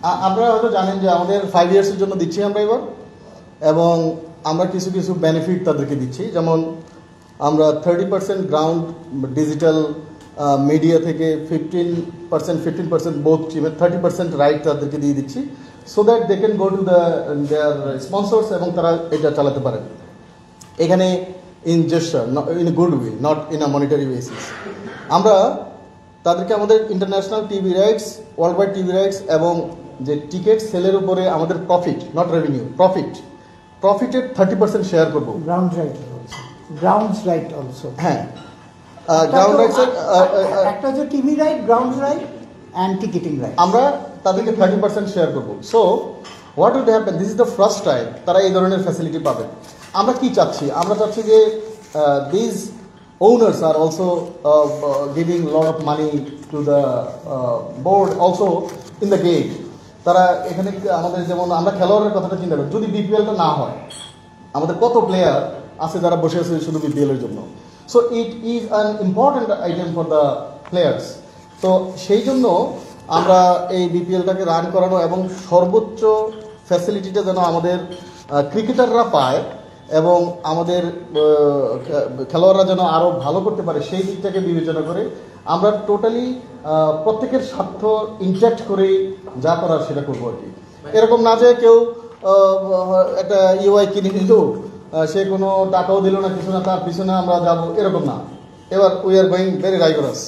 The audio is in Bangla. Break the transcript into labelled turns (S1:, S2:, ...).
S1: আপনারা হয়তো জানেন যে আমাদের 5 ইয়ার্সের জন্য দিচ্ছি আমরা এবার, এবং আমরা কিছু কিছু বেনিফিট তাদেরকে দিচ্ছি। যেমন আমরা 30% গ্রাউন্ড ডিজিটাল মিডিয়া থেকে 15% বোথ টিমের 30% রাইট তাদেরকে দিয়ে দিচ্ছি, so that they can go to their sponsors এবং তারা এটা চালাতে পারেন এখানে in gesture, in good will, not in a monetary basis. আমরা তাদেরকে আমাদের international TV rights, worldwide TV rights এবং যে টিকিট সেলের উপরে আমাদের প্রফিট, নট রেভিনিউ, প্রফিটের 30% শেয়ার করবো।
S2: গ্রাউন্ড রাইট অলসো,
S1: হ্যাঁ, গ্রাউন্ড রাইটস
S2: একটা হচ্ছে TV right, ground right and ticketing right,
S1: আমরা তাদেরকে 30% শেয়ার করবো। So what will happen, this is the first time তারা এই ধরনের ফ্যাসিলিটি পাবে। আমরা কি চাচ্ছি? আমরা চাচ্ছি যে this owners are also giving a lot of money to the board also in the gate. তারা এখানে আমাদের, যেমন আমরা খেলোয়াড়ের কথাটা চিন্তা করি, যদি বিপিএলটা না হয় আমাদের কত প্লেয়ার আছে যারা বসে আছে শুধু বিপিএল এর জন্য। So it is an important item for the players. তো সেই জন্য আমরা এই বিপিএলটাকে রান করানো এবং সর্বোচ্চ ফ্যাসিলিটিটা যেন আমাদের ক্রিকেটাররা পায় এবং আমাদের খেলোয়াড়রা যেন আরও ভালো করতে পারে, সেই দিকটাকে বিবেচনা করে আমরা টোটালি প্রত্যেকের স্বার্থ ইনট্যাক্ট করে যা করার সেটা করবো আর কি। এরকম না যে কেউ একটা ইউআই কিনে নিল, সে কোনো টাকাও দিল না, কিছু না, তার পিছনে আমরা যাবো, এরকম না। এবার উই আর গোয়িং ভেরি রাইগরাস।